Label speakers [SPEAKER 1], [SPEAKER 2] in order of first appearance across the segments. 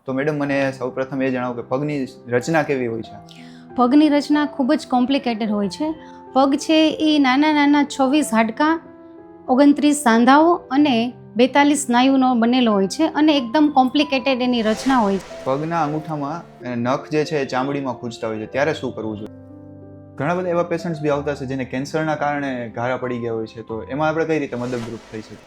[SPEAKER 1] તો મેડમ મને સૌપ્રથમ એ જણાવો કે પગની રચના કેવી હોય છે?
[SPEAKER 2] પગની રચના ખૂબ જ કોમ્પ્લિકેટેડ હોય છે. પગ છે એ નાના નાના 26 હાડકાં, 29 સાંધાઓ અને 42 સ્નાયુનો બનેલો હોય છે અને એકદમ કોમ્પ્લિકેટેડ એની રચના હોય છે.
[SPEAKER 1] પગના અંગૂઠામાં નખ જે છે એ ચામડીમાં ખૂંચતા હોય છે, ત્યારે શું કરવું જોઈએ? ઘણા બધા એવા પેશન્ટ્સ બી આવતા છે જેને કેન્સરના કારણે ઘારા પડી ગયા હોય છે, તો એમાં આપણે કઈ રીતે મદદરૂપ થઈ શકીએ?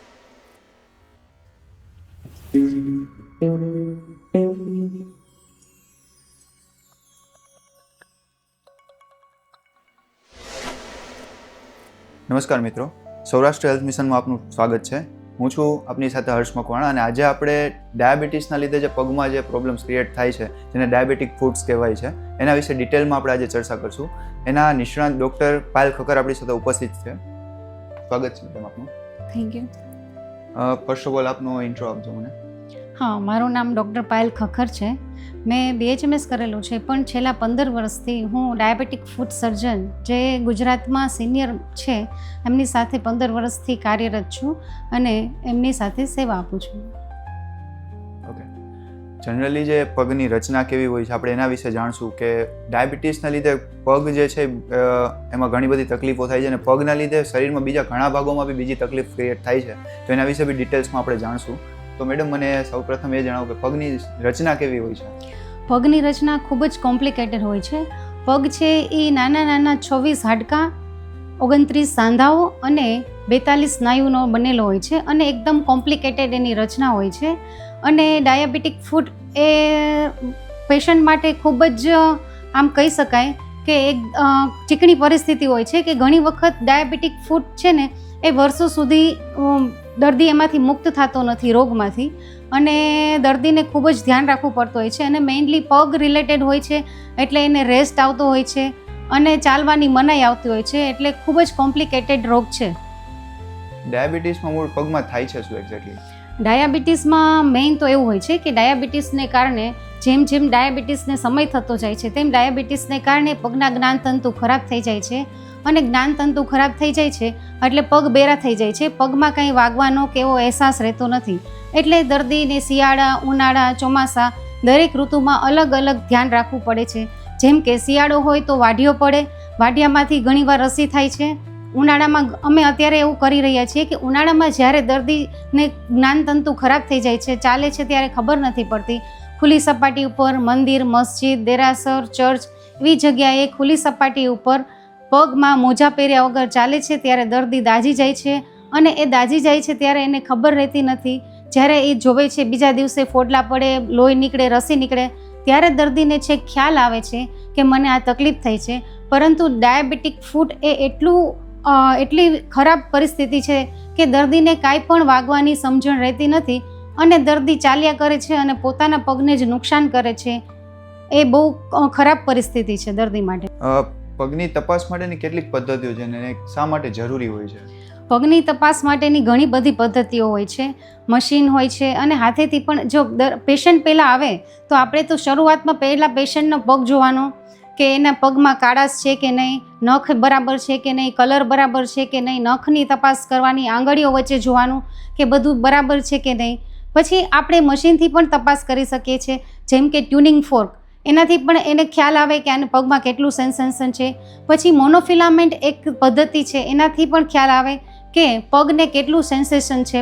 [SPEAKER 1] નમસ્કાર મિત્રો, સૌરાષ્ટ્ર હેલ્થ મિશનમાં આપનું સ્વાગત છે. હું છું આપની સાથે હર્ષ મકવાણા અને આજે આપણે ડાયાબિટીસના લીધે જે પગમાં જે પ્રોબ્લેમ્સ ક્રિએટ થાય છે, જેને ડાયાબિટીક ફૂટ્સ કહેવાય છે, એના વિશે ડિટેલમાં આપણે આજે ચર્ચા કરશું. એના નિષ્ણાત ડૉક્ટર પાયલ ખક્કર આપણી સાથે ઉપસ્થિત છે. સ્વાગત છે મેડમ આપનું.
[SPEAKER 2] Thank you.
[SPEAKER 1] First of all આપનો ઇન્ટ્રો આપજો મને.
[SPEAKER 2] હા, મારું નામ ડૉક્ટર પાયલ ખક્કર છે. મેં BHMS કરેલું છે, પણ છેલ્લા 15 વર્ષથી હું ડાયાબિટીક ફૂટ સર્જન જે ગુજરાતમાં સિનિયર છે એમની સાથે 15 વર્ષથી કાર્યરત છું અને એમની સાથે સેવા આપું છું.
[SPEAKER 1] ઓકે, જનરલી જે પગની રચના કેવી હોય છે આપણે એના વિશે જાણશું કે ડાયાબિટીસના લીધે પગ જે છે એમાં ઘણી બધી તકલીફો થાય છે અને પગના લીધે શરીરમાં બીજા ઘણા ભાગોમાં બી બીજી તકલીફ ક્રિએટ થાય છે, તો એના વિશે બી ડિટેલ્સમાં આપણે જાણશું. તો મેડમ મને સૌપ્રથમ એ જણાવો કે પગની રચના કેવી હોય છે?
[SPEAKER 2] પગની રચના ખૂબ જ કોમ્પ્લિકેટેડ હોય છે. પગ છે એ નાના નાના 26 હાડકાં, 29 સાંધાઓ અને 42 સ્નાયુનો બનેલો હોય છે અને એકદમ કોમ્પ્લિકેટેડ એની રચના હોય છે. અને ડાયાબિટીક ફૂટ એ પેશન્ટ માટે ખૂબ જ આમ કહી શકાય કે એક ચીકણી પરિસ્થિતિ હોય છે કે ઘણી વખત ડાયાબિટીક ફૂટ છે ને એ વર્ષો સુધી દર્દી એમાંથી મુક્ત થતો નથી રોગમાંથી, અને દર્દીને ખૂબ જ ધ્યાન રાખવું પડતું હોય છે અને મેઇનલી પગ રિલેટેડ હોય છે એટલે એને રેસ્ટ આવતો હોય છે અને ચાલવાની મનાઈ આવતી હોય છે, એટલે ખૂબ જ કોમ્પ્લિકેટેડ રોગ છે.
[SPEAKER 1] ડાયાબિટીસમાં મૂળ પગમાં થાય છે શું એક્ઝેક્ટલી?
[SPEAKER 2] ડાયાબિટીસમાં મેઇન તો એવું હોય છે કે ડાયાબિટીસને કારણે જેમ જેમ ડાયાબિટીસને સમય થતો જાય છે તેમ ડાયાબિટીસને કારણે પગના જ્ઞાનતંતુ ખરાબ થઈ જાય છે અને જ્ઞાનતંતુ ખરાબ થઈ જાય છે એટલે પગ બેરા થઈ જાય છે. પગમાં કંઈ વાગવાનો કે એવો અહેસાસ રહેતો નથી, એટલે દર્દીને શિયાળા, ઉનાળા, ચોમાસા દરેક ઋતુમાં અલગ અલગ ધ્યાન રાખવું પડે છે. જેમ કે શિયાળો હોય તો વાઢિયો પડે, વાઢિયામાંથી ઘણીવાર રસી થાય છે. ઉનાળામાં અમે અત્યારે એવું કરી રહ્યા છીએ કે ઉનાળામાં જ્યારે દર્દીને જ્ઞાનતંતુ ખરાબ થઈ જાય છે, ચાલે છે ત્યારે ખબર નથી પડતી, ખુલ્લી સપાટી ઉપર મંદિર, મસ્જિદ, દેરાસર, ચર્ચ એવી જગ્યાએ ખુલ્લી સપાટી ઉપર પગમાં મોજા પહેર્યા વગર ચાલે છે ત્યારે દર્દી દાઝી જાય છે અને એ દાઝી જાય છે ત્યારે એને ખબર રહેતી નથી. જ્યારે એ જોવે છે બીજા દિવસે ફોડલા પડે, લોહી નીકળે, રસી નીકળે, ત્યારે દર્દીને છેક ખ્યાલ આવે છે કે મને આ તકલીફ થઈ છે. પરંતુ ડાયાબિટીક ફૂટ એ એટલી ખરાબ પરિસ્થિતિ છે કે દર્દીને કાંઈ પણ વાગવાની સમજણ રહેતી નથી અને દર્દી ચાલ્યા કરે છે અને પોતાના પગને જ નુકસાન કરે છે. એ બહુ ખરાબ પરિસ્થિતિ છે દર્દી માટે.
[SPEAKER 1] પગની તપાસ માટેની કેટલીક પદ્ધતિઓ છે અને શા માટે જરૂરી હોય છે?
[SPEAKER 2] પગની તપાસ માટેની ઘણી બધી પદ્ધતિઓ હોય છે. મશીન હોય છે અને હાથેથી પણ. જો પેશન્ટ પહેલાં આવે તો આપણે તો શરૂઆતમાં પહેલાં પેશન્ટનો પગ જોવાનો કે એના પગમાં કાળાશ છે કે નહીં, નખ બરાબર છે કે નહીં, કલર બરાબર છે કે નહીં, નખની તપાસ કરવાની, આંગળીઓ વચ્ચે જોવાનું કે બધું બરાબર છે કે નહીં. પછી આપણે મશીનથી પણ તપાસ કરી શકીએ છીએ, જેમ કે ટ્યુનિંગ ફોર્ક, એનાથી પણ એને ખ્યાલ આવે કે આને પગમાં કેટલું સેન્સેશન છે. પછી મોનોફિલામેન્ટ એક પદ્ધતિ છે, એનાથી પણ ખ્યાલ આવે કે પગને કેટલું સેન્સેશન છે,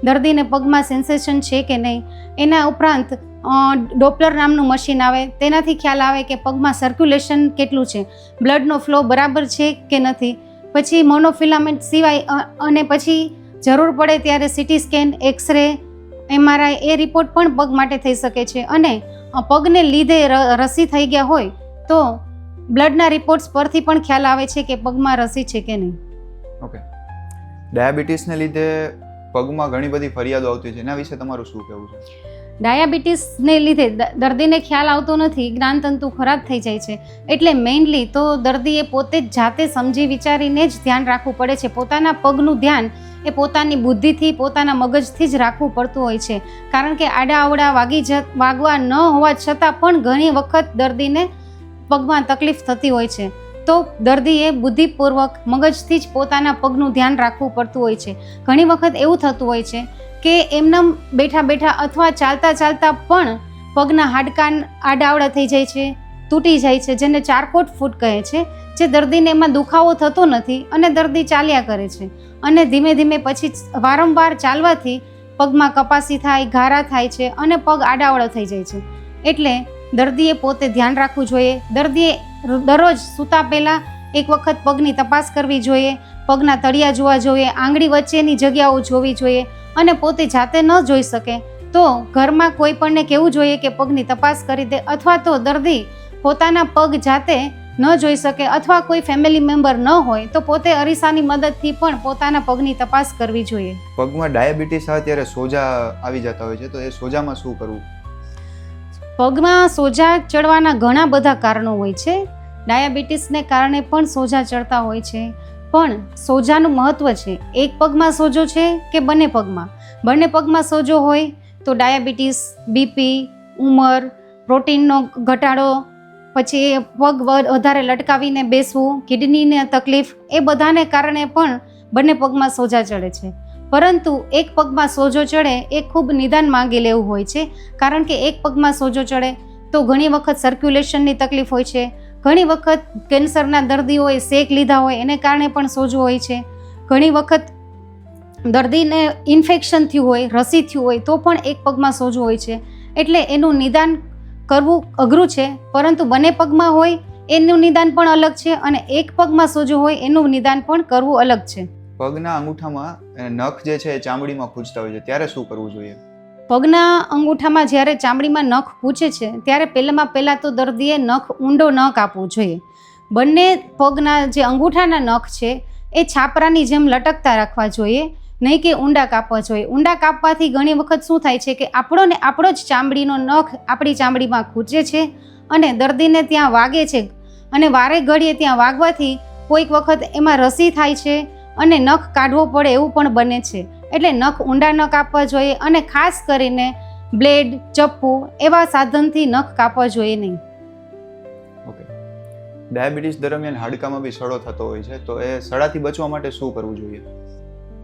[SPEAKER 2] દર્દીને પગમાં સેન્સેશન છે કે નહીં. એના ઉપરાંત ડોપલર નામનું મશીન આવે, તેનાથી ખ્યાલ આવે કે પગમાં સર્ક્યુલેશન કેટલું છે, બ્લડનો ફ્લો બરાબર છે કે નથી. પછી મોનોફિલામેન્ટ સિવાય અને પછી જરૂર પડે ત્યારે CT સ્કેન, એક્સરે, MRI એ રિપોર્ટ પણ પગ માટે થઈ શકે છે. અને પગને લીધે રસી થઈ ગયા હોય તો બ્લડના રિપોર્ટ્સ પરથી પણ ખ્યાલ આવે છે કે પગમાં રસી છે કે નહીં.
[SPEAKER 1] ઓકે, ડાયાબિટીસને લીધે પગમાં ઘણી બધી ફરિયાદો આવતી છે, એના વિશે તમારું શું કહેવું છે?
[SPEAKER 2] ડાયાબિટીસને લીધે દર્દીને ખ્યાલ આવતો નથી, જ્ઞાનતંતુ ખરાબ થઈ જાય છે, એટલે મેઇનલી તો દર્દીએ પોતે જ જાતે સમજી વિચારીને જ ધ્યાન રાખવું પડે છે. પોતાના પગનું ધ્યાન એ પોતાની બુદ્ધિથી, પોતાના મગજથી જ રાખવું પડતું હોય છે, કારણ કે આડાઅવડા વાગવા ન હોવા છતાં પણ ઘણી વખત દર્દીને પગમાં તકલીફ થતી હોય છે. તો દર્દીએ બુદ્ધિપૂર્વક મગજથી જ પોતાના પગનું ધ્યાન રાખવું પડતું હોય છે. ઘણી વખત એવું થતું હોય છે કે એમનેમ બેઠા બેઠા અથવા ચાલતા ચાલતા પણ પગના હાડકાં આડાઅવળા થઈ જાય છે, તૂટી જાય છે, જેને ચારકોટ ફૂટ કહે છે, જે દર્દીને એમાં દુખાવો થતો નથી અને દર્દી ચાલ્યા કરે છે. અને ધીમે ધીમે પછી વારંવાર ચાલવાથી પગમાં કપાસી થાય, ઘારા થાય છે અને પગ આડાઅવળો થઈ જાય છે. એટલે દર્દીએ પોતે ધ્યાન રાખવું જોઈએ. દર્દીએ દરરોજ સૂતા પહેલાં એક વખત પગની તપાસ કરવી જોઈએ, પગના તળિયા જોવા જોઈએ, આંગળી વચ્ચેની જગ્યાઓ જોવી જોઈએ. અને પોતે જાતે ન જોઈ શકે તો ઘરમાં કોઈ પણને કહેવું જોઈએ કે પગની તપાસ કરી દે, અથવા તો દર્દી પોતાના પગ જાતે ન જોઈ શકે અથવા કોઈ ફેમિલી મેમ્બર ન હોય તો પોતે અરીસાની મદદથી પણ પોતાના પગની તપાસ કરવી જોઈએ.
[SPEAKER 1] પગમાં ડાયાબિટીસ આવે ત્યારે સોજા આવી જતા હોય છે, તો એ સોજામાં શું કરવું?
[SPEAKER 2] પગમાં સોજા ચડવાના ઘણા બધા કારણો હોય છે. ડાયાબિટીસને કારણે પણ સોજા ચડતા હોય છે, પણ સોજાનું મહત્ત્વ છે. એક પગમાં સોજો છે કે બંને પગમાં? બંને પગમાં સોજો હોય તો ડાયાબિટીસ, બીપી, ઉંમર, પ્રોટીનનો ઘટાડો, પછી પગ વધારે લટકાવીને બેસવું, કિડનીને તકલીફ, એ બધાને કારણે પણ બંને પગમાં સોજા ચડે છે. પરંતુ એક પગમાં સોજો ચડે એ ખૂબ નિદાન માંગી લેવું હોય છે, કારણ કે એક પગમાં સોજો ચડે તો ઘણી વખત સર્ક્યુલેશનની તકલીફ હોય છે, ઘણી વખત કેન્સરના દર્દીઓએ શેક લીધા હોય એને કારણે પણ સોજો હોય છે, ઘણી વખત દર્દીને ઇન્ફેક્શન થયું હોય, રસી થયું હોય તો પણ એક પગમાં સોજો હોય છે. એટલે એનું નિદાન કરવું અઘરું છે, પરંતુ બંને પગમાં હોય એનું નિદાન પણ અલગ છે અને એક પગમાં સોજો હોય એનું નિદાન પણ કરવું અલગ છે.
[SPEAKER 1] પગના અંગૂઠામાં નખ જે છે એ ચામડીમાં ખૂંચતા હોય છે, ત્યારે શું કરવું જોઈએ?
[SPEAKER 2] પગના અંગૂઠામાં જ્યારે ચામડીમાં નખ પૂછે છે ત્યારે પહેલાં તો દર્દીએ નખ ઊંડો ન કાપવું જોઈએ. બંને પગના જે અંગૂઠાના નખ છે એ છાપરાની જેમ લટકતા રાખવા જોઈએ, નહીં કે ઊંડા કાપવા જોઈએ. ઊંડા કાપવાથી ઘણી વખત શું થાય છે કે આપણો જ ચામડીનો નખ આપણી ચામડીમાં ખૂંચે છે અને દર્દીને ત્યાં વાગે છે, અને વારે ઘડીએ ત્યાં વાગવાથી કોઈક વખત એમાં રસી થાય છે અને નખ કાઢવો પડે એવું પણ બને છે. એટલે નખ ઊંડા ન કાપવા જોઈએ અને ખાસ કરીને બ્લેડ, ચપ્પુ એવા સાધનથી નખ કાપવા જોઈએ નહીં.
[SPEAKER 1] ઓકે. ડાયાબિટીસ દરમિયાન હાડકામાં બી સડો થતો હોય છે, તો એ સડાથી બચવા માટે શું કરવું જોઈએ?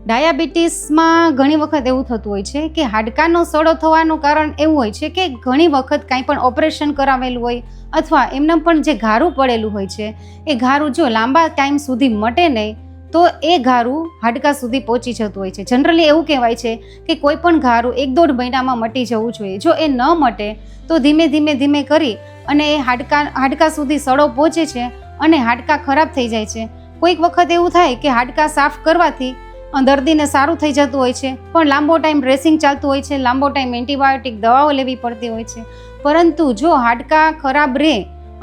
[SPEAKER 2] ડાયાબિટીસમાં ઘણી વખત એવું થતું હોય છે કે હાડકાનો સડો થવાનું કારણ એવું હોય છે કે ઘણી વખત કાંઈ પણ ઓપરેશન કરાવેલું હોય અથવા એમને પણ જે ઘારું પડેલું હોય છે એ ઘારું જો લાંબા ટાઈમ સુધી મટે નહીં તો એ ઘારું હાડકા સુધી પહોંચી જતું હોય છે. જનરલી એવું કહેવાય છે કે કોઈ પણ ઘારું 1-1.5 મહિનામાં મટી જવું જોઈએ. જો એ ન મટે તો ધીમે કરી અને એ હાડકા સુધી સડો પહોંચે છે અને હાડકા ખરાબ થઈ જાય છે. કોઈક વખત એવું થાય કે હાડકા સાફ કરવાથી દર્દીને સારું થઈ જતું હોય છે, પણ લાંબો ટાઈમ ડ્રેસિંગ ચાલતું હોય છે, લાંબો ટાઈમ એન્ટીબાયોટિક દવાઓ લેવી પડતી હોય છે. પરંતુ જો હાડકા ખરાબ રહે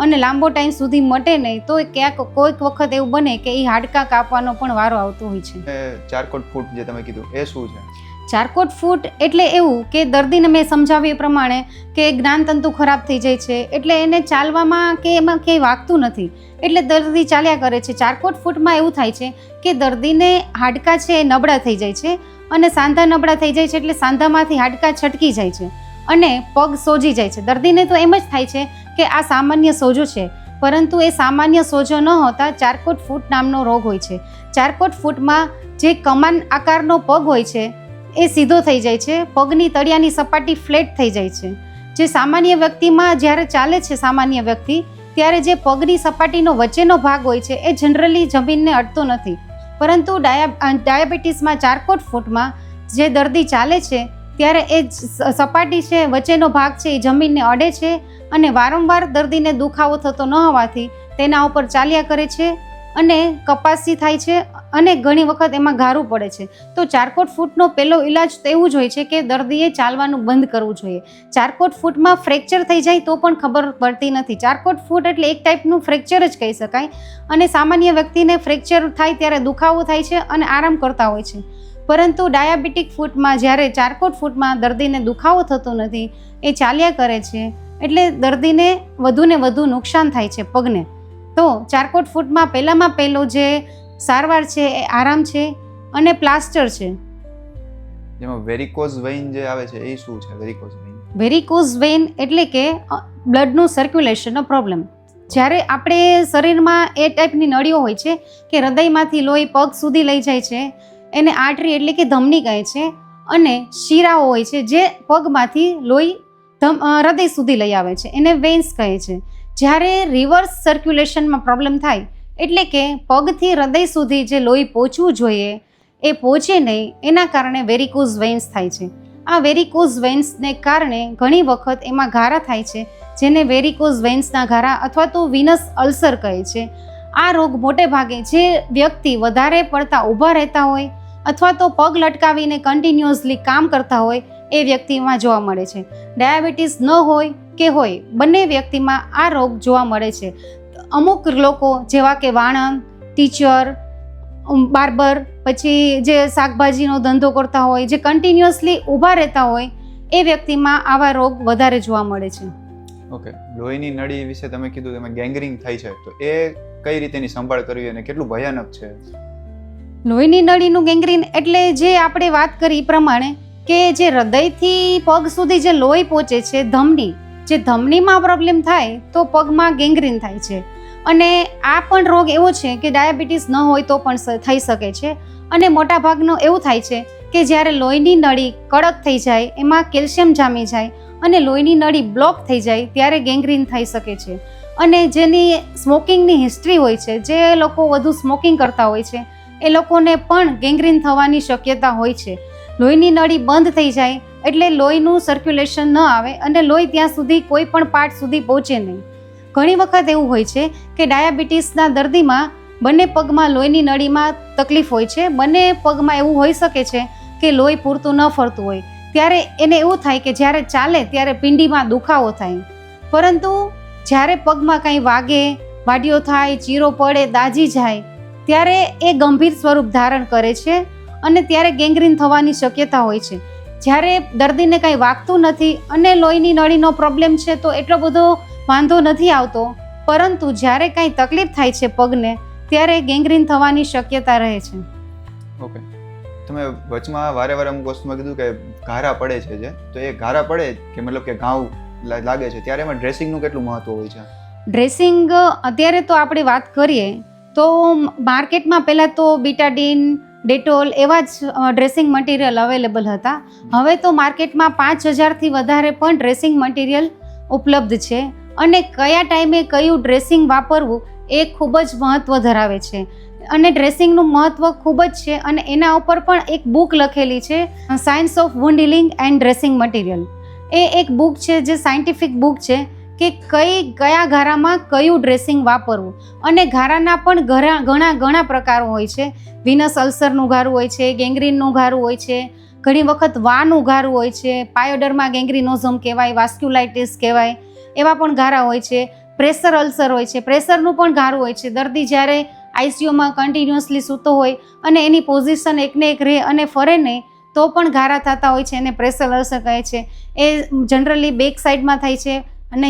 [SPEAKER 2] અને લાંબો ટાઈમ સુધી મટે નહીં તો ક્યાંક કોઈક વખત એવું બને કે એ હાડકા કાપવાનો પણ વારો આવતો હોય છે.
[SPEAKER 1] ચારકોટ ફૂટ જે તમે કીધું એ શું છે?
[SPEAKER 2] ચારકોટ ફૂટ એટલે એવું કે દર્દીને મેં સમજાવ્યું એ પ્રમાણે કે જ્ઞાનતંતુ ખરાબ થઈ જાય છે, એટલે એને ચાલવામાં કે એમાં ક્યાંય વાગતું નથી, એટલે દર્દી ચાલ્યા કરે છે. ચારકોટ ફૂટમાં એવું થાય છે કે દર્દીને હાડકા છે એ નબળા થઈ જાય છે અને સાંધા નબળા થઈ જાય છે, એટલે સાંધામાંથી હાડકા છટકી જાય છે અને પગ સોજી જાય છે. દર્દીને તો એમ જ થાય છે કે આ સામાન્ય સોજો છે, પરંતુ એ સામાન્ય સોજો ન હોતા ચારકોટ ફૂટ નામનો રોગ હોય છે. ચારકોટ ફૂટમાં જે કમાન આકારનો પગ હોય છે એ સીધો થઈ જાય છે, પગની તળિયાની સપાટી ફ્લેટ થઈ જાય છે. જે સામાન્ય વ્યક્તિમાં જ્યારે ચાલે છે સામાન્ય વ્યક્તિ ત્યારે જે પગની સપાટીનો વચ્ચેનો ભાગ હોય છે એ જનરલી જમીનને અડતો નથી, પરંતુ ડાયાબિટીસમાં ચારકોટ ફૂટમાં જે દર્દી ચાલે છે ત્યારે એ સપાટી છે વચ્ચેનો ભાગ છે એ જમીનને અડે છે અને વારંવાર દર્દીને દુખાવો થતો ન હોવાથી તેના ઉપર ચાલ્યા કરે છે અને કપાસી થાય છે અને ઘણી વખત એમાં ઘારું પડે છે. તો ચારકોટ ફૂટનો પહેલો ઈલાજ તો એવું જ હોય છે કે દર્દીએ ચાલવાનું બંધ કરવું જોઈએ. ચારકોટ ફૂટમાં ફ્રેક્ચર થઈ જાય તો પણ ખબર પડતી નથી. ચારકોટ ફૂટ એટલે એક ટાઈપનું ફ્રેક્ચર જ કહી શકાય, અને સામાન્ય વ્યક્તિને ફ્રેક્ચર થાય ત્યારે દુખાવો થાય છે અને આરામ કરતા હોય છે. પરંતુ ડાયાબિટીક ફૂટમાં જ્યારે ચારકોટ ફૂટમાં દર્દીને દુખાવો થતો નથી, એ ચાલ્યા કરે છે, એટલે દર્દીને વધુને વધુ નુકસાન થાય છે પગને. તો ચારકોટ ફૂટમાં પહેલો જે સારવાર છે એ આરામ છે અને પ્લાસ્ટર છે.
[SPEAKER 1] જેમાં વેરિકોઝ વેઇન જે આવે છે એ શું છે?
[SPEAKER 2] વેરિકોઝ વેઇન એટલે કે બ્લડનું સર્ક્યુલેશનનો પ્રોબ્લેમ. જ્યારે આપણે શરીરમાં એ ટાઈપની નળીઓ હોય છે કે હૃદયમાંથી લોહી પગ સુધી લઈ જાય છે, એને આર્ટરી એટલે કે ધમની કહે છે, અને શીરાઓ હોય છે જે પગમાંથી લોહી હૃદય સુધી લઈ આવે છે, એને વેન્સ કહે છે. જ્યારે રિવર્સ સર્ક્યુલેશનમાં પ્રોબ્લેમ થાય એટલે કે પગથી હૃદય સુધી જે લોહી પહોંચવું જોઈએ એ પહોંચે નહીં, એના કારણે વેરિકોઝ વેન્સ થાય છે. આ વેરિકોઝ વેન્સને કારણે ઘણી વખત એમાં ઘારા થાય છે, જેને વેરિકોઝ વેન્સના ઘારા અથવા તો વિનસ અલ્સર કહે છે. આ રોગ મોટે ભાગે જે વ્યક્તિ વધારે પડતા ઊભા રહેતા હોય અથવા તો પગ લટકાવીને કન્ટિન્યુઅસલી કામ કરતા હોય એ વ્યક્તિમાં જોવા મળે છે. ડાયાબિટીસ ન હોય કે હોય, બંને વ્યક્તિમાં આ રોગ જોવા મળે છે. અમુક લોકો જેવા કે વાણંદ, ટીચર, બાર્બર, પછી જે શાકભાજીનો ધંધો કરતા હોય, જે કન્ટિન્યુઅસલી ઊભા રહેતા હોય એ વ્યક્તિમાં આવા રોગ વધારે જોવા મળે છે.
[SPEAKER 1] ઓકે, લોહીની નળી વિશે તમે કીધું તેમાં ગેંગ્રીન થાય છે, તો એ કઈ રીતે એની સંભાળ કરવી અને કેટલું ભયાનક છે?
[SPEAKER 2] લોહીની નળીનું ગેંગ્રીન એટલે જે આપણે વાત કરી એ પ્રમાણે કે જે હૃદયથી પગ સુધી જે લોહી પહોંચે છે, ધમની, જે ધમનીમાં પ્રોબ્લેમ થાય તો પગમાં ગેંગ્રીન થાય છે. અને આ પણ રોગ એવો છે કે ડાયાબિટીસ ન હોય તો પણ થઈ શકે છે. અને મોટા ભાગનું એવું થાય છે કે જ્યારે લોહીની નળી કડક થઈ જાય, એમાં કેલ્શિયમ જામી જાય અને લોહીની નળી બ્લોક થઈ જાય ત્યારે ગેંગ્રીન થઈ શકે છે. અને જેની સ્મોકિંગની હિસ્ટ્રી હોય છે, જે લોકો વધુ સ્મોકિંગ કરતા હોય છે, એ લોકોને પણ ગેંગ્રીન થવાની શક્યતા હોય છે. લોહીની નળી બંધ થઈ જાય એટલે લોહીનું સર્ક્યુલેશન ન આવે અને લોહી ત્યાં સુધી કોઈ પણ પાર્ટ સુધી પહોંચે નહીં. ઘણી વખત એવું હોય છે કે ડાયાબિટીસના દર્દીમાં બંને પગમાં લોહીની નળીમાં તકલીફ હોય છે. બંને પગમાં એવું હોઈ શકે છે કે લોહી પૂરતું ન ફરતું હોય, ત્યારે એને એવું થાય કે જ્યારે ચાલે ત્યારે પિંડીમાં દુખાવો થાય. પરંતુ જ્યારે પગમાં કંઈ વાગે, વાડિયો થાય, ચીરો પડે, દાજી જાય ત્યારે એ ગંભીર સ્વરૂપ ધારણ કરે છે અને ત્યારે ગેંગ્રીન થવાની શક્યતા હોય છે. જ્યારે દર્દીને કંઈ વાગતું નથી અને લોહીની નળીનો પ્રોબ્લેમ છે તો એટલો બધો વાંધો નથી આવતો, પરંતુ જ્યારે કાંઈ તકલીફ થાય છે પગને ત્યારે ગેંગ્રીન થવાની શક્યતા રહે છે.
[SPEAKER 1] ઓકે, તમે વચમાં વારે અમુક વસ્તુમાં કીધું કે ઘારા પડે છે, જે તો એ ઘારા પડે કે મતલબ કે ઘાવ લાગે છે ત્યારે એમાં ડ્રેસિંગનું કેટલું મહત્વ હોય છે?
[SPEAKER 2] ડ્રેસિંગ અત્યારે તો આપણે વાત કરીએ તો માર્કેટમાં પહેલાં તો બીટાડીન, ડેટોલ એવા જ ડ્રેસિંગ મટીરિયલ અવેલેબલ હતા. હવે તો માર્કેટમાં 5000થી વધારે પણ ડ્રેસિંગ મટીરિયલ ઉપલબ્ધ છે અને કયા ટાઈમે કયું ડ્રેસિંગ વાપરવું એ ખૂબ જ મહત્ત્વ ધરાવે છે. અને ડ્રેસિંગનું મહત્ત્વ ખૂબ જ છે અને એના ઉપર પણ એક બુક લખેલી છે, science of wound healing and dressing material. એ એક બુક છે જે સાયન્ટિફિક બુક છે કે કયા ઘારામાં કયું ડ્રેસિંગ વાપરવું. અને ઘારાના પણ ઘણા પ્રકારો હોય છે. વિનસ અલ્સરનું ઘારું હોય છે, ગેંગ્રીનનું ઘારું હોય છે, ઘણી વખત વાનું ઘારું હોય છે, પાયોડર્મા ગેંગ્રીનોઝમ કહેવાય, વાસ્ક્યુલાઇટિસ કહેવાય, એવા પણ ઘારા હોય છે. પ્રેશર અલ્સર હોય છે, પ્રેશરનું પણ ઘારું હોય છે. દર્દી જ્યારે આઈસીયુમાં કન્ટિન્યુઅસલી સૂતો હોય અને એની પોઝિશન એકને એક રહે અને ફરે નહીં તો પણ ઘારા થતા હોય છે, એને પ્રેશર અલ્સર કહે છે. એ જનરલી બેક સાઈડમાં થાય છે અને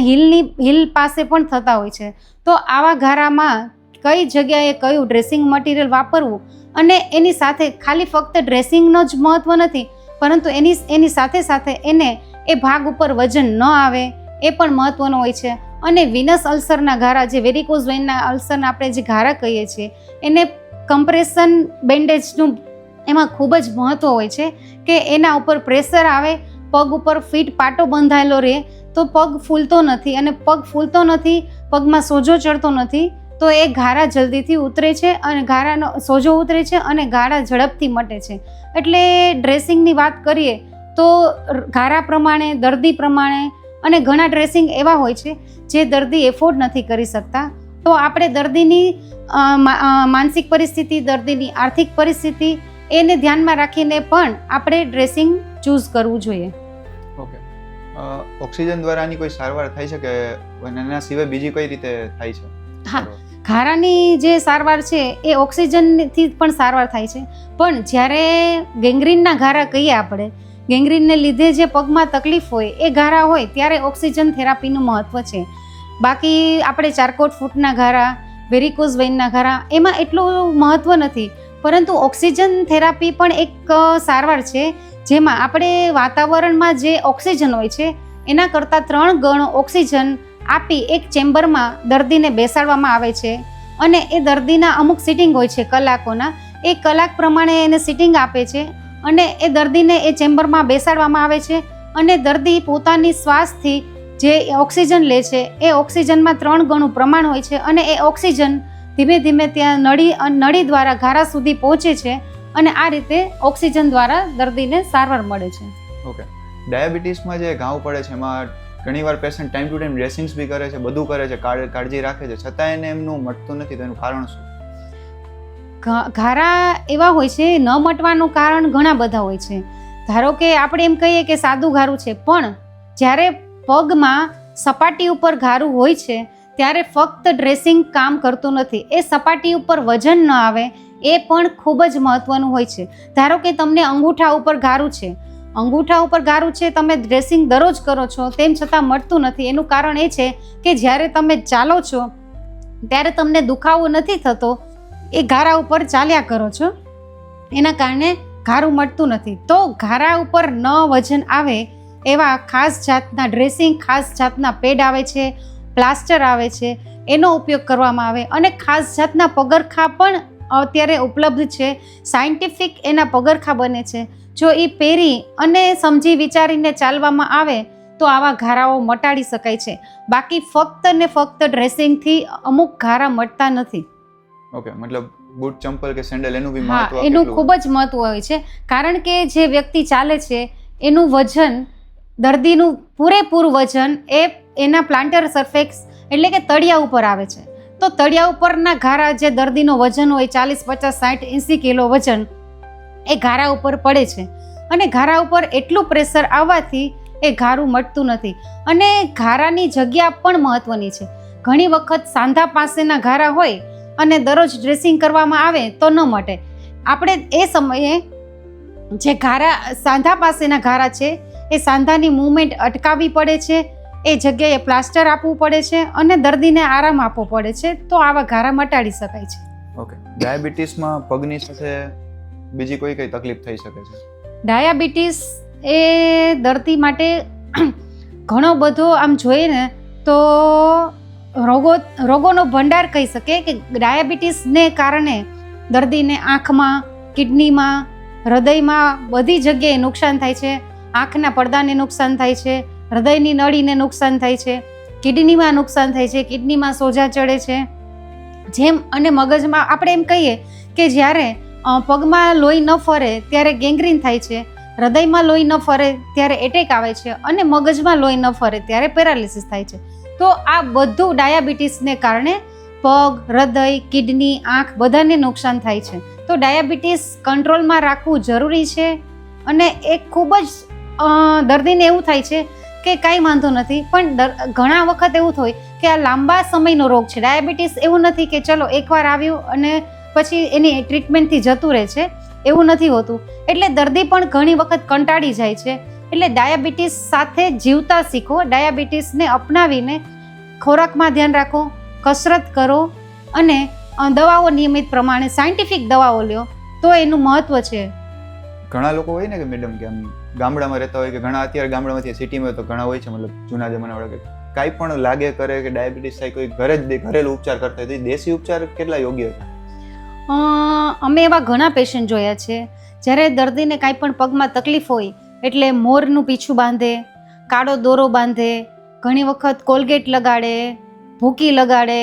[SPEAKER 2] હિલ પાસે પણ થતા હોય છે. તો આવા ઘારામાં કઈ જગ્યાએ કયું ડ્રેસિંગ મટીરિયલ વાપરવું અને એની સાથે ખાલી ફક્ત ડ્રેસિંગનો જ મહત્ત્વ નથી, પરંતુ એની સાથે સાથે એને એ ભાગ ઉપર વજન ન આવે એ પણ મહત્ત્વનું હોય છે. અને વિનસ અલ્સરના ઘારા, જે વેરિકોઝ વેઇનના અલ્સરના આપણે જે ઘારા કહીએ છીએ, એને કમ્પ્રેશન બેન્ડેજનું એમાં ખૂબ જ મહત્ત્વ હોય છે કે એના ઉપર પ્રેશર આવે, પગ ઉપર ફીટ પાટો બંધાયેલો રહે તો પગ ફૂલતો નથી, અને પગ ફૂલતો નથી, પગમાં સોજો ચડતો નથી, તો એ ઘારા જલ્દીથી ઉતરે છે અને ઘારાનો સોજો ઉતરે છે અને ઘારા ઝડપથી મટે છે. એટલે ડ્રેસિંગની વાત કરીએ તો ઘારા પ્રમાણે, દર્દી પ્રમાણે, અને ઘણા ડ્રેસિંગ એવા હોય છે જે દર્દી એફોર્ડ નથી કરી શકતા, તો આપણે દર્દીની માનસિક પરિસ્થિતિ, દર્દીની આર્થિક પરિસ્થિતિ એને ધ્યાનમાં રાખીને પણ આપણે ડ્રેસિંગ ચૂઝ કરવું જોઈએ.
[SPEAKER 1] ઓકે, ઓક્સિજન દ્વારા આની કોઈ સારવાર થાય છે કે એના સિવાય બીજી કઈ રીતે થાય છે?
[SPEAKER 2] હા, ઘારાની જે સારવાર છે એ ઓક્સિજનથી પણ સારવાર થાય છે, પણ જ્યારે ગેંગ્રીનના ઘારા કહીએ આપણે, ગેંગ્રીનને લીધે જે પગમાં તકલીફ હોય એ ઘારા હોય ત્યારે ઓક્સિજન થેરાપીનું મહત્ત્વ છે. બાકી આપણે ચારકોટ ફૂટના ઘારા, વેરિકોઝ વેઇનના ઘારા એમાં એટલું મહત્ત્વ નથી, પરંતુ ઓક્સિજન થેરાપી પણ એક સારવાર છે જેમાં આપણે વાતાવરણમાં જે ઓક્સિજન હોય છે એના કરતાં 3 ગણો ઓક્સિજન આપી એક ચેમ્બરમાં દર્દીને બેસાડવામાં આવે છે અને એ દર્દીના અમુક સિટિંગ હોય છે કલાકોના, એ કલાક પ્રમાણે એને સિટિંગ આપે છે અને એ દર્દીને એ ચેમ્બરમાં બેસાડવામાં આવે છે અને દર્દી પોતાની શ્વાસથી જે ઓક્સિજન લે છે એ ઓક્સિજનમાં 3 ગણું પ્રમાણ હોય છે અને એ ઓક્સિજન ધીમે ધીમે ત્યાં નળી દ્વારા ઘારા સુધી પહોંચે છે અને આ રીતે ઓક્સિજન દ્વારા દર્દીને સારવાર મળે છે.
[SPEAKER 1] ઓકે, ડાયાબિટીસમાં જે ઘાવ પડે છે એમાં ઘણીવાર પેશન્ટ ટાઈમ ટુ ટાઈમ ડ્રેસિંગ્સ બી કરે છે, બધું કરે છે, કાળજી રાખે છે, છતાં એને એમનું મટતું નથી, તો એનું કારણ શું?
[SPEAKER 2] ઘારા એવા હોય છે, ન મટવાનું કારણ ઘણા બધા હોય છે. ધારો કે આપણે એમ કહીએ કે સાદું ઘારું છે, પણ જ્યારે પગમાં સપાટી ઉપર ઘારું હોય છે ત્યારે ફક્ત ડ્રેસિંગ કામ કરતું નથી. એ સપાટી ઉપર વજન ન આવે એ પણ ખૂબ જ મહત્વનું હોય છે. ધારો કે તમને અંગૂઠા ઉપર ઘારું છે, અંગૂઠા ઉપર ઘારું છે, તમે ડ્રેસિંગ દરરોજ કરો છો તેમ છતાં મટતું નથી. એનું કારણ એ છે કે જ્યારે તમે ચાલો છો ત્યારે તમને દુખાવો નથી થતો, એ ઘારા ઉપર ચાલ્યા કરો છો, એના કારણે ઘારું મટતું નથી. તો ઘારા ઉપર ન વજન આવે એવા ખાસ જાતના ડ્રેસિંગ, ખાસ જાતના પેડ આવે છે, પ્લાસ્ટર આવે છે, એનો ઉપયોગ કરવામાં આવે. અને ખાસ જાતના પગરખાં પણ અત્યારે ઉપલબ્ધ છે, સાયન્ટિફિક એના પગરખાં બને છે. જો એ પહેરી અને સમજી વિચારીને ચાલવામાં આવે તો આવા ઘારાઓ મટાડી શકાય છે. બાકી ફક્ત ને ફક્ત ડ્રેસિંગથી અમુક ઘારા મટતા નથી.
[SPEAKER 1] ઓકે, મતલબ બૂટ, ચંપલ કે સેન્ડલ એનું બી
[SPEAKER 2] હા,
[SPEAKER 1] મહત્વ
[SPEAKER 2] એનું ખૂબ જ મહત્વ હોય છે. કારણ કે જે વ્યક્તિ ચાલે છે એનું વજન, દર્દીનું પૂરેપૂરું વજન એ એના પ્લાન્ટર સરફેસ એટલે કે તળિયા ઉપર આવે છે. તો તળિયા ઉપરના ઘારા, જે દર્દીનો વજન હોય 40, 50, 60, 80 કિલો વજન, એ ઘારા ઉપર પડે છે. અને ઘારા ઉપર એટલું પ્રેશર આવવાથી એ ઘારું મટતું નથી. અને ઘારાની જગ્યા પણ મહત્વની છે. ઘણી વખત સાંધા પાસેના ઘારા હોય અને દરરોજ ડ્રેસિંગ કરવામાં આવે તો ન મટે. આપણે એ સમયે જે ઘારા, સાંધા પાસેના ઘારા છે એ સાંધાની મૂવમેન્ટ અટકાવવી પડે છે, એ જગ્યાએ પ્લાસ્ટર આપવું પડે છે અને દર્દીને આરામ આપવો પડે છે. તો આવા ઘારા મટાડી શકાય છે.
[SPEAKER 1] ઓકે, ડાયાબિટીસમાં પગની સાથે બીજી કઈ તકલીફ થઈ શકે છે?
[SPEAKER 2] ડાયાબિટીસ એ દર્દી માટે ઘણો બધો, આમ જોઈએ ને તો રોગોનો ભંડાર કહી શકે. કે ડાયાબિટીસને કારણે દર્દીને આંખમાં, કિડનીમાં, હૃદયમાં બધી જગ્યાએ નુકસાન થાય છે. આંખના પડદાને નુકસાન થાય છે, હૃદયની નળીને નુકસાન થાય છે, કિડનીમાં નુકસાન થાય છે, કિડનીમાં સોજા ચડે છે. જેમ અને મગજમાં આપણે એમ કહીએ કે જ્યારે પગમાં લોહી ન ફરે ત્યારે ગેંગ્રીન થાય છે, હૃદયમાં લોહી ન ફરે ત્યારે એટેક આવે છે અને મગજમાં લોહી ન ફરે ત્યારે પેરાલિસિસ થાય છે. તો આ બધું ડાયાબિટીસને કારણે પગ, હૃદય, કિડની, આંખ બધાને નુકસાન થાય છે. તો ડાયાબિટીસ કંટ્રોલમાં રાખવું જરૂરી છે. અને એ ખૂબ જ દર્દીને એવું થાય છે કે કાંઈ વાંધો નથી, પણ ઘણા વખત એવું થાય કે આ લાંબા સમયનો રોગ છે. ડાયાબિટીસ એવું નથી કે ચલો એકવાર આવ્યું અને પછી એની ટ્રીટમેન્ટથી જતું રહે છે, એવું નથી હોતું. એટલે દર્દી પણ ઘણી વખત કંટાળી જાય છે. એટલે ડાયાબિટીસ સાથે જીવતા શીખો. ડાયાબિટીસને અપનાવીને ખોરાકમાં ધ્યાન રાખો, કસરત કરો અને દવાઓ નિયમિત પ્રમાણે સાયન્ટિફિક દવાઓ લ્યો તો એનું મહત્વ છે.
[SPEAKER 1] ઘણા લોકો હોય ને કે મેડમ કે આમ ગામડામાં રહેતા હોય કે ઘણા અત્યારે ગામડામાંથી સિટીમાં તો ઘણા હોય છે, મતલબ જૂના જમાનાવાળા કે કાંઈ પણ લાગે કરે કે ડાયાબિટીસ થાય, કોઈ ઘરેલું ઉપચાર કરતા હોય, દેશી ઉપચાર કેટલા યોગ્ય છે?
[SPEAKER 2] અમે એવા ઘણા પેશન્ટ જોયા છે, જ્યારે દર્દીને કાંઈ પણ પગમાં તકલીફ હોય એટલે મોરનું પીછું બાંધે, કાળો દોરો બાંધે, ઘણી વખત કોલગેટ લગાડે, ભૂકી લગાડે,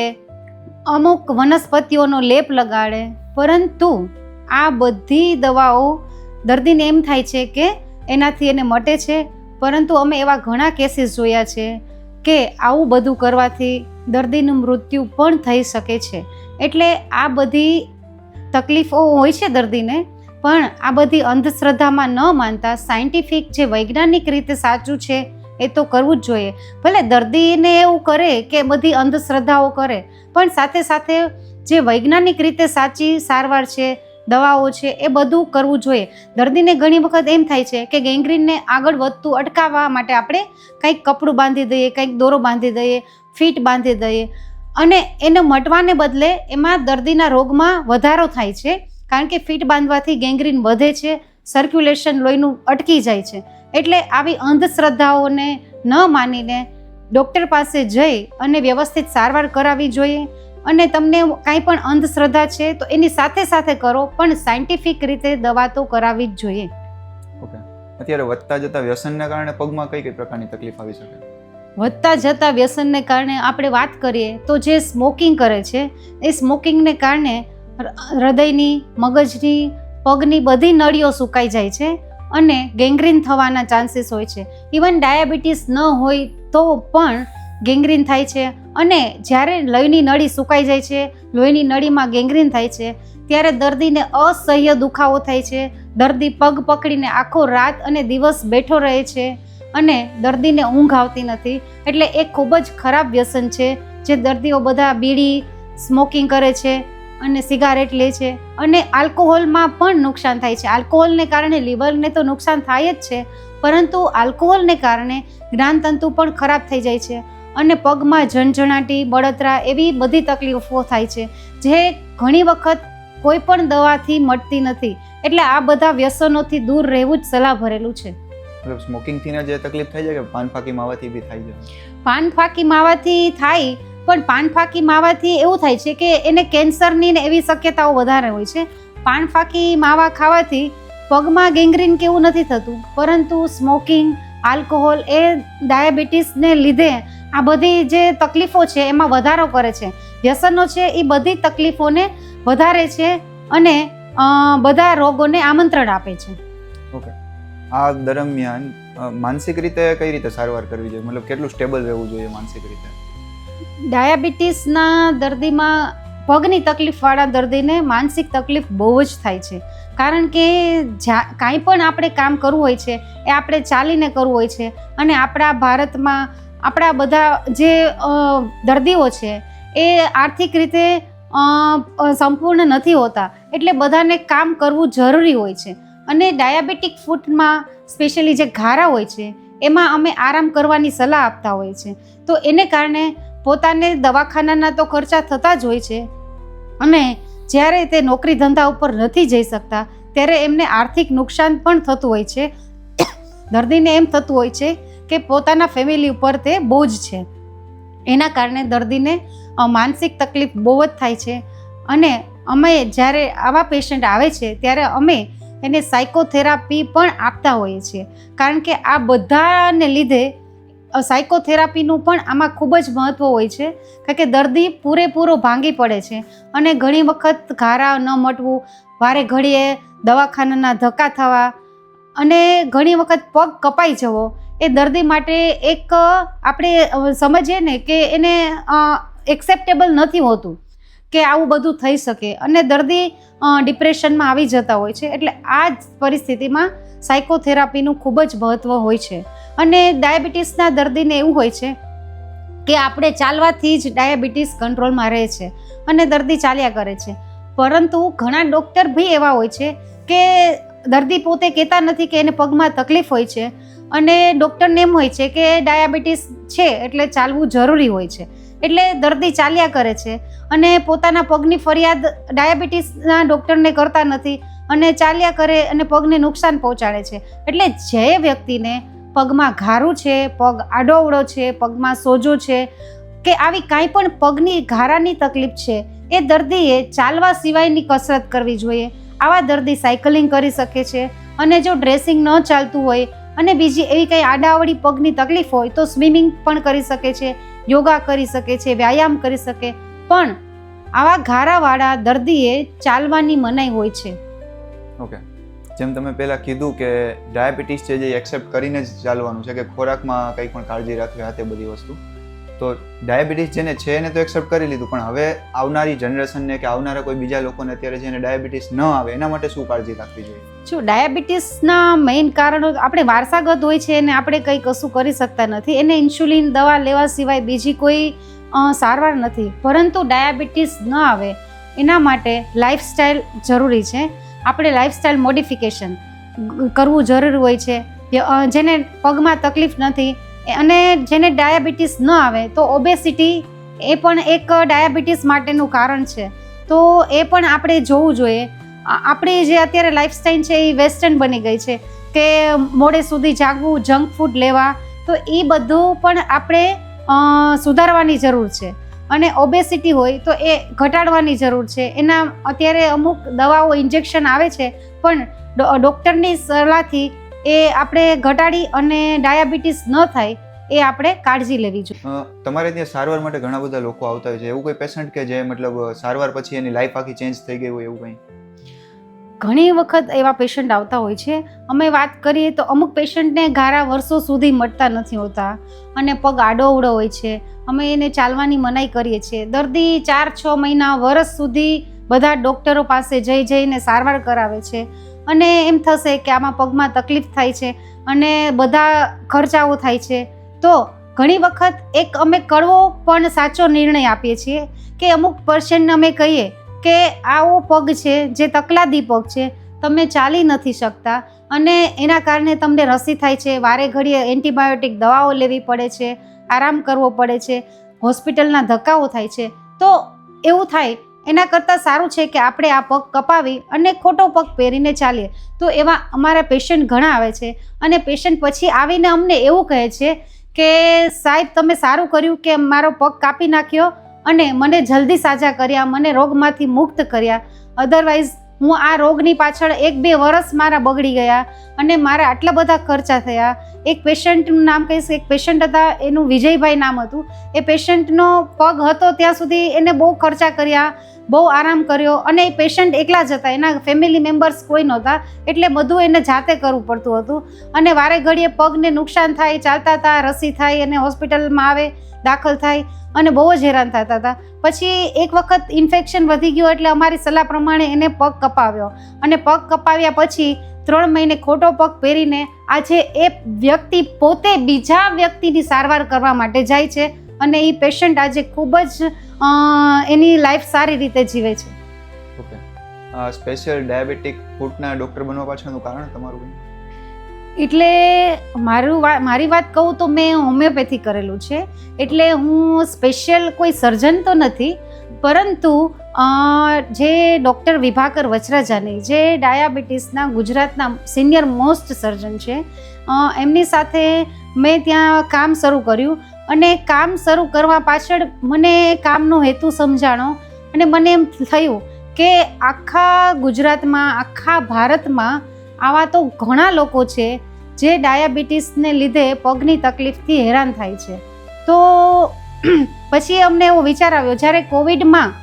[SPEAKER 2] અમુક વનસ્પતિઓનો લેપ લગાડે. પરંતુ આ બધી દવાઓ દર્દીને એમ થાય છે કે એનાથી એને મટે છે, પરંતુ અમે એવા ઘણા કેસીસ જોયા છે કે આવું બધું કરવાથી દર્દીનું મૃત્યુ પણ થઈ શકે છે. એટલે આ બધી તકલીફો હોય છે દર્દીને, પણ આ બધી અંધશ્રદ્ધામાં ન માનતા સાયન્ટિફિક જે વૈજ્ઞાનિક રીતે સાચું છે એ તો કરવું જ જોઈએ. ભલે દર્દીને એવું કરે કે બધી અંધશ્રદ્ધાઓ કરે, પણ સાથે સાથે જે વૈજ્ઞાનિક રીતે સાચી સારવાર છે, દવાઓ છે, એ બધું કરવું જોઈએ. દર્દીને ઘણી વખત એમ થાય છે કે ગેંગ્રીનને આગળ વધતું અટકાવવા માટે આપણે કંઈક કપડું બાંધી દઈએ, કંઈક દોરો બાંધી દઈએ, ફીટ બાંધી દઈએ, અને એને મટવાને બદલે એમાં દર્દીના રોગમાં વધારો થાય છે. કારણ કે ફીટ બાંધવાથી ગેંગ્રીન વધે છે, સર્ક્યુલેશન લોહીનું અટકી જાય છે. એટલે આવી અંધશ્રદ્ધાઓને ન માનીને ડૉક્ટર પાસે જઈ અને વ્યવસ્થિત સારવાર કરાવવી જોઈએ. અને તમને કાંઈ પણ અંધશ્રદ્ધા છે તો એની સાથે સાથે કરો, પણ સાયન્ટિફિક રીતે દવા તો કરાવવી જ જોઈએ.
[SPEAKER 1] ઓકે, અત્યારે વધતા જતા વ્યસનના કારણે પગમાં કઈ કઈ પ્રકારની તકલીફ આવી શકે?
[SPEAKER 2] વધતા જતા વ્યસનને કારણે આપણે વાત કરીએ તો જે સ્મોકિંગ કરે છે એ સ્મોકિંગને કારણે હૃદયની, મગજની, પગની બધી નળીઓ સુકાઈ જાય છે અને ગેંગ્રીન થવાના ચાન્સીસ હોય છે. ઇવન ડાયાબિટીસ ન હોય તો પણ ગેંગ્રીન થાય છે. અને જ્યારે લોહીની નળી સુકાઈ જાય છે, લોહીની નળીમાં ગેંગ્રીન થાય છે, ત્યારે દર્દીને અસહ્ય દુખાવો થાય છે. દર્દી પગ પકડીને આખો રાત અને દિવસ બેઠો રહે છે અને દર્દીને ઊંઘ આવતી નથી. એટલે એ ખૂબ જ ખરાબ વ્યસન છે જે દર્દીઓ બધા બીડી, સ્મોકિંગ કરે છે અને સિગારેટ લે છે. અને આલ્કોહોલમાં પણ નુકસાન થાય છે. આલ્કોહોલને કારણે લીવરને તો નુકસાન થાય જ છે, પરંતુ આલ્કોહોલને કારણે જ્ઞાનતંતુ પણ ખરાબ થઈ જાય છે અને પગમાં ઝણઝણાટી, બળતરા એવી બધી તકલીફો થાય છે જે ઘણી વખત કોઈ પણ દવાથી મટતી નથી. એટલે આ બધા વ્યસનોથી દૂર રહેવું જ સલાહ ભરેલું છે.
[SPEAKER 1] મતલબ સ્મોકિંગથી જે તકલીફ થઈ જાય કે પાન ફાકી માવાથી બી થાય છે?
[SPEAKER 2] પાન ફાકી માવાથી થાય, પણ પાન ફાકી માવાથી એવું થાય છે કે એને કેન્સરની ને એવી શક્યતાઓ વધારે હોય છે. પાન ફાકી માવા ખાવાથી પગમાં ગેંગ્રીન કેવું નથી થતું, પરંતુ સ્મોકિંગ, આલ્કોહોલ એ ડાયાબિટીસને લીધે આ બધી જે તકલીફો છે એમાં વધારો કરે છે. વ્યસનો છે એ બધી તકલીફોને વધારે છે અને બધા રોગોને આમંત્રણ આપે છે.
[SPEAKER 1] ઓકે. આ દરમિયાન માનસિક રીતે કઈ રીતે સારવાર કરવી જોઈએ? મતલબ કેટલું સ્ટેબલ રહેવું જોઈએ માનસિક રીતે?
[SPEAKER 2] ડાયાબિટીસના દર્દીમાં, પગની તકલીફવાળા દર્દીને માનસિક તકલીફ બહુ જ થાય છે. કારણ કે કાંઈ પણ આપણે કામ કરવું હોય છે એ આપણે ચાલીને કરવું હોય છે. અને આપણા ભારતમાં આપણા બધા જે દર્દીઓ છે એ આર્થિક રીતે સંપૂર્ણ નથી હોતા, એટલે બધાને કામ કરવું જરૂરી હોય છે. અને ડાયાબિટીક ફૂટમાં સ્પેશિયલી જે ઘારા હોય છે એમાં અમે આરામ કરવાની સલાહ આપતા હોઈએ છીએ. તો એને કારણે પોતાને દવાખાનાના તો ખર્ચા થતા જ હોય છે અને જ્યારે તે નોકરી ધંધા ઉપર નથી જઈ શકતા ત્યારે એમને આર્થિક નુકસાન પણ થતું હોય છે. દર્દીને એમ થતું હોય છે કે પોતાના ફેમિલી ઉપર તે બોજ છે. એના કારણે દર્દીને માનસિક તકલીફ બહુ જ થાય છે. અને અમે જ્યારે આવા પેશન્ટ આવે છે ત્યારે અમે એને સાયકોથેરાપી પણ આપતા હોઈએ છીએ. કારણ કે આ બધાને લીધે સાયકોથેરાપીનું પણ આમાં ખૂબ જ મહત્ત્વ હોય છે. કારણ કે દર્દી પૂરેપૂરો ભાંગી પડે છે અને ઘણી વખત ઘારા ન મટવું, વારે ઘડીએ દવાખાનાના ધક્કા થવા અને ઘણી વખત પગ કપાઈ જવો એ દર્દી માટે એક આપણે સમજીએ ને કે એને એક્સેપ્ટેબલ નથી હોતું કે આવું બધું થઈ શકે અને દર્દી ડિપ્રેશનમાં આવી જતા હોય છે. એટલે આ જ પરિસ્થિતિમાં સાયકોથેરાપીનું ખૂબ જ મહત્ત્વ હોય છે. અને ડાયાબિટીસના દર્દીને એવું હોય છે કે આપણે ચાલવાથી જ ડાયાબિટીસ કંટ્રોલમાં રહે છે અને દર્દી ચાલ્યા કરે છે. પરંતુ ઘણા ડૉક્ટર બી એવા હોય છે કે દર્દી પોતે કહેતા નથી કે એને પગમાં તકલીફ હોય છે અને ડૉક્ટરને એમ હોય છે કે ડાયાબિટીસ છે એટલે ચાલવું જરૂરી હોય છે. એટલે દર્દી ચાલ્યા કરે છે અને પોતાના પગની ફરિયાદ ડાયાબિટીસના ડૉક્ટરને કરતા નથી અને ચાલ્યા કરે અને પગને નુકસાન પહોંચાડે છે. એટલે જે વ્યક્તિને પગમાં ઘારું છે, પગ આડોઅવળો છે, પગમાં સોજો છે કે આવી કાંઈ પણ પગની ઘારાની તકલીફ છે એ દર્દીએ ચાલવા સિવાયની કસરત કરવી જોઈએ. આવા દર્દી સાયકલિંગ કરી શકે છે અને જો ડ્રેસિંગ ન ચાલતું હોય અને બીજી એવી કંઈ આડાઅવળી પગની તકલીફ હોય તો સ્વિમિંગ પણ કરી શકે છે, યોગા કરી શકે છે, વ્યાયામ કરી શકે. પણ આવા ઘારાવાળા દર્દીએ ચાલવાની મનાઈ હોય છે.
[SPEAKER 1] ઓકે. જેમ તમે પહેલાં કીધું કે ડાયાબિટીસ છે જે એક્સેપ્ટ કરીને જ ચાલવાનું છે, કે ખોરાકમાં કંઈ પણ કાળજી રાખવી, આ તે બધી વસ્તુ. તો ડાયાબિટીસ જેને છે એને તો એક્સેપ્ટ કરી લીધું, પણ હવે આવનારી જનરેશનને કે આવનારા કોઈ બીજા લોકોને અત્યારે જેને ડાયાબિટીસ ન આવે એના માટે શું કાળજી રાખવી જોઈએ?
[SPEAKER 2] જો ડાયાબિટીસના મેઇન કારણો આપણે વારસાગત હોય છે અને આપણે કંઈ કશું કરી શકતા નથી. એને ઇન્સ્યુલિન દવા લેવા સિવાય બીજી કોઈ સારવાર નથી. પરંતુ ડાયાબિટીસ ન આવે એના માટે લાઈફસ્ટાઈલ જરૂરી છે. આપણે લાઈફસ્ટાઈલ મોડિફિકેશન કરવું જરૂરી હોય છે. જેને પગમાં તકલીફ નથી અને જેને ડાયાબિટીસ ન આવે તો ઓબેસિટી એ પણ એક ડાયાબિટીસ માટેનું કારણ છે. તો એ પણ આપણે જોવું જોઈએ. આપણી જે અત્યારે લાઈફસ્ટાઈલ છે એ વેસ્ટર્ન બની ગઈ છે કે મોડે સુધી જાગવું, જંક ફૂડ લેવા, તો એ બધું પણ આપણે સુધારવાની જરૂર છે. અને ઓબેસિટી હોય તો એ ઘટાડવાની જરૂર છે. એના અત્યારે અમુક દવાઓ, ઇન્જેક્શન આવે છે, પણ ડૉક્ટરની સલાહથી એ આપણે ઘટાડી અને ડાયાબિટીસ ન થાય એ આપણે કાળજી લેવી જોઈએ.
[SPEAKER 1] તમારે ત્યાં સારવાર માટે ઘણા બધા લોકો આવતા હોય છે, એવું કોઈ પેશન્ટ કે જે મતલબ સારવાર પછી એની લાઈફ આખી ચેન્જ થઈ ગઈ હોય એવું કંઈ?
[SPEAKER 2] ઘણી વખત એવા પેશન્ટ આવતા હોય છે. અમે વાત કરીએ તો અમુક પેશન્ટને ઘારા વર્ષો સુધી મટતા નથી હોતા અને પગ આડોઅવળો હોય છે. અમે એને ચાલવાની મનાઈ કરીએ છીએ. દર્દી 4-6 મહિના વર્ષ સુધી બધા ડૉક્ટરો પાસે જઈને સારવાર કરાવે છે અને એમ થશે કે આમાં પગમાં તકલીફ થાય છે અને બધા ખર્ચાઓ થાય છે. તો ઘણી વખત એક અમે કડવો પણ સાચો નિર્ણય આપીએ છીએ કે અમુક પેશન્ટને અમે કહીએ કે આવો પગ છે જે તકલાદી પગ છે, તમે ચાલી નથી શકતા અને એના કારણે તમને રસી થાય છે, વારે ઘડીએ એન્ટીબાયોટિક દવાઓ લેવી પડે છે, આરામ કરવો પડે છે, હોસ્પિટલના ધક્કાઓ થાય છે. તો એવું થાય એના કરતાં સારું છે કે આપણે આ પગ કપાવી અને ખોટો પગ પહેરીને ચાલીએ. તો એવા અમારા પેશન્ટ ઘણા આવે છે અને પેશન્ટ પછી આવીને અમને એવું કહે છે કે સાહેબ તમે સારું કર્યું કે મારો પગ કાપી નાખ્યો અને મને જલ્દી સાજા કર્યા, મને રોગમાંથી મુક્ત કર્યા. અધરવાઇઝ હું આ રોગની પાછળ 1-2 વર્ષ મારા બગડી ગયા અને મારા આટલા બધા ખર્ચા થયા. એક પેશન્ટનું નામ કહીશ, એક પેશન્ટ હતા, એનું વિજયભાઈ નામ હતું. એ પેશન્ટનો પગ હતો ત્યાં સુધી એને બહુ ખર્ચા કર્યા, બહુ આરામ કર્યો અને એ પેશન્ટ એકલા જ હતા, એના ફેમિલી મેમ્બર્સ કોઈ નહોતા, એટલે બધું એને જાતે કરવું પડતું હતું અને વારે ઘડીએ પગને નુકસાન થાય, ચાલતા હતા, રસી થાય અને હોસ્પિટલમાં આવે, દાખલ થાય અને બહુ જ હેરાન થતા હતા. પછી એક વખત ઇન્ફેક્શન વધી ગયું એટલે અમારી સલાહ પ્રમાણે એને પગ કપાવ્યો અને પગ કપાવ્યા પછી 3 મહિને ખોટો પગ પહેરીને આજે એ વ્યક્તિ પોતે બીજા વ્યક્તિની સારવાર કરવા માટે જાય છે અને એ પેશન્ટ આજે ખૂબ જ એની લાઈફ સારી રીતે જીવે છે.
[SPEAKER 1] ઓકે, સ્પેશિયલ ડાયાબિટીક ફૂટના ડૉક્ટર બનવા પાછળનું કારણ તમારું?
[SPEAKER 2] એટલે મારી વાત કહું તો મેં હોમિયોપેથી કરેલું છે, એટલે હું સ્પેશિયલ કોઈ સર્જન તો નથી, પરંતુ જે ડૉક્ટર વિભાકર વચરાજાની જે ડાયાબિટીસના ગુજરાતના સિનિયર મોસ્ટ સર્જન છે, એમની સાથે મેં ત્યાં કામ શરૂ કર્યું અને કામ શરૂ કરવા પાછળ મને કામનો હેતુ સમજાણો અને મને એમ થયું કે આખા ગુજરાતમાં, આખા ભારતમાં આવા તો ઘણા લોકો છે જે ડાયાબિટીસને લીધે પગની તકલીફથી હેરાન થાય છે. તો પછી અમને એવો વિચાર આવ્યો, જ્યારે કોવિડમાં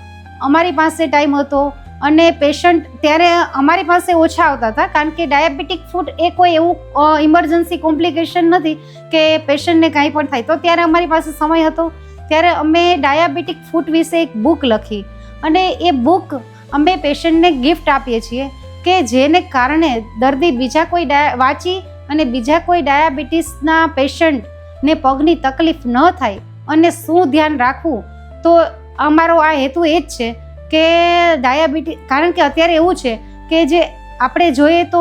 [SPEAKER 2] અમારી પાસે ટાઈમ હતો અને પેશન્ટ ત્યારે અમારી પાસે ઓછા આવતા હતા, કારણ કે ડાયાબિટીક ફૂટ એ કોઈ એવું ઇમરજન્સી કોમ્પ્લિકેશન નથી કે પેશન્ટને કાંઈ પણ થાય. તો ત્યારે અમારી પાસે સમય હતો, ત્યારે અમે ડાયાબિટીક ફૂટ વિશે એક બુક લખી અને એ બુક અમે પેશન્ટને ગિફ્ટ આપીએ છીએ કે જેને કારણે દર્દી બીજા કોઈ વાંચી અને બીજા કોઈ ડાયાબિટીસના પેશન્ટને પગની તકલીફ ન થાય અને શું ધ્યાન રાખવું. તો અમારો આ હેતુ એ જ છે કે ડાયાબિટીસ, કારણ કે અત્યારે એવું છે કે જે આપણે જોઈએ તો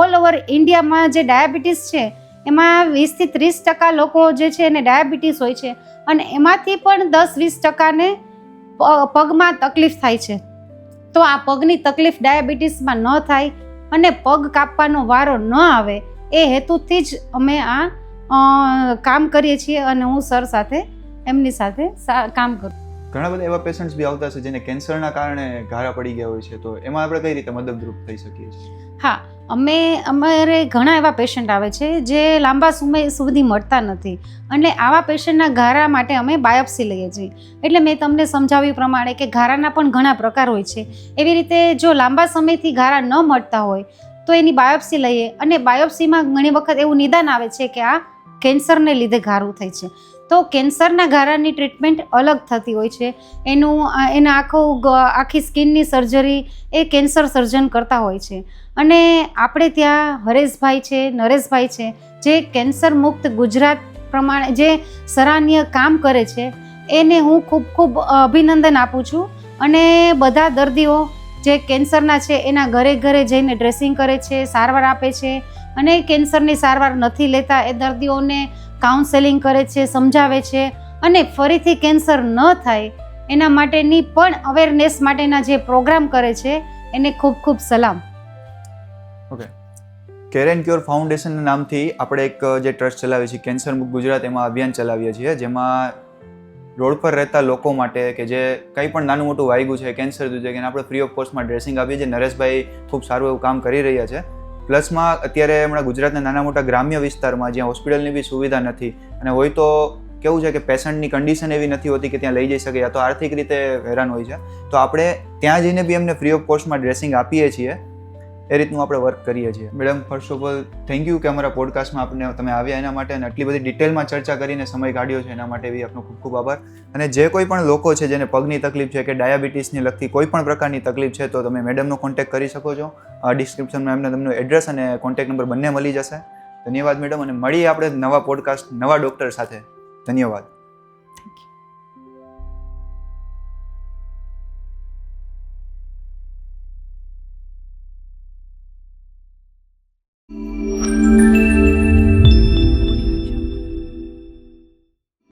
[SPEAKER 2] ઓલ ઓવર ઇન્ડિયામાં જે ડાયાબિટીસ છે એમાં 20-30% લોકો જે છે એને ડાયાબિટીસ હોય છે અને એમાંથી પણ 10-20%ને પગમાં તકલીફ થાય છે. તો આ પગની તકલીફ ડાયાબિટીસમાં ન થાય અને પગ કાપવાનો વારો ન આવે એ હેતુથી જ અમે આ કામ કરીએ છીએ અને હું સર સાથે એમની સાથે કામ કરું.
[SPEAKER 1] ઘણા બધા એવા પેશન્ટ્સ બી આવતા છે જેને કેન્સરના કારણે ઘારા પડી ગયા હોય છે, તો એમાં આપણે કઈ રીતે મદદરૂપ થઈ શકીએ છીએ?
[SPEAKER 2] હા, અમારે ઘણા એવા પેશન્ટ આવે છે જે લાંબા સમય સુધી મળતા નથી અને આવા પેશન્ટના ઘારા માટે અમે બાયોપ્સી લઈએ છીએ. એટલે મેં તમને સમજાવ્યું પ્રમાણે કે ઘારાના પણ ઘણા પ્રકાર હોય છે. એવી રીતે જો લાંબા સમયથી ઘારા ન મળતા હોય તો એની બાયોપ્સી લઈએ અને બાયોપ્સીમાં ઘણી વખત એવું નિદાન આવે છે કે આ કેન્સરને લીધે ઘારું થાય છે. તો કેન્સરના ઘારાની ટ્રીટમેન્ટ અલગ થતી હોય છે. એના આખી સ્કિનની સર્જરી એ કેન્સર સર્જન કરતા હોય છે અને આપણે ત્યાં હરેશભાઈ છે, નરેશભાઈ છે, જે કેન્સર મુક્ત ગુજરાત પ્રમાણે જે સરાહનીય કામ કરે છે, એને હું ખૂબ ખૂબ અભિનંદન આપું છું. અને બધા દર્દીઓ જે કેન્સરના છે એના ઘરે ઘરે જઈને ડ્રેસિંગ કરે છે, સારવાર આપે છે અને કેન્સરની સારવાર નથી લેતા એ દર્દીઓને કાઉન્સેલિંગ કરે છે, સમજાવે છે અને ફરીથી કેન્સર ન થાય એના માટેની પણ અવેરનેસ માટેના જે પ્રોગ્રામ કરે છે એને ખૂબ ખૂબ સલામ.
[SPEAKER 1] ઓકે, કેર એન્ડ ક્યોર ફાઉન્ડેશનના નામથી આપણે એક જે ટ્રસ્ટ ચલાવીએ છીએ કેન્સર મુક્ત ગુજરાત, એમાં અભિયાન ચલાવીએ છીએ જેમાં રોડ પર રહેતા લોકો માટે કે જે કંઈ પણ નાનું મોટું વાગ્યું છે, કેન્સર થયું છે, કે આપણે ફ્રી ઓફ કોસ્ટમાં ડ્રેસિંગ આપીએ છીએ. નરેશભાઈ ખૂબ સારું એવું કામ કરી રહ્યા છે. પ્લસમાં અત્યારે હમણાં ગુજરાતના નાના મોટા ગ્રામ્ય વિસ્તારમાં જ્યાં હોસ્પિટલની બી સુવિધા નથી અને હોય તો કેવું છે કે પેશન્ટની કન્ડિશન એવી નથી હોતી કે ત્યાં લઈ જઈ શકે યા તો આર્થિક રીતે હેરાન હોય છે, તો આપણે ત્યાં જઈને બી એમને ફ્રી ઓફ કોસ્ટમાં ડ્રેસિંગ આપીએ છીએ. એ રીતનું આપણે વર્ક કરીએ છીએ. Madam, first of all thank you કે અમારા પોડકાસ્ટમાં તમે આવ્યા એના માટે અને આટલી બધી ડિટેલમાં ચર્ચા કરીને સમય કાઢ્યો છે એના માટે બી આપનો ખૂબ ખૂબ આભાર. અને જે કોઈ પણ લોકો છે જેને પગની તકલીફ છે કે ડાયાબિટીસની લગતી કોઈ પણ પ્રકારની તકલીફ છે તો તમે મેડમનો કોન્ટેક્ટ કરી શકો છો. ડિસ્ક્રિપ્શનમાં એમને તમને એડ્રેસ અને કોન્ટેક્ટ નંબર બંને મળી જશે. ધન્યવાદ મેડમ, અને મળીએ આપણે નવા પોડકાસ્ટ નવા ડૉક્ટર સાથે. ધન્યવાદ.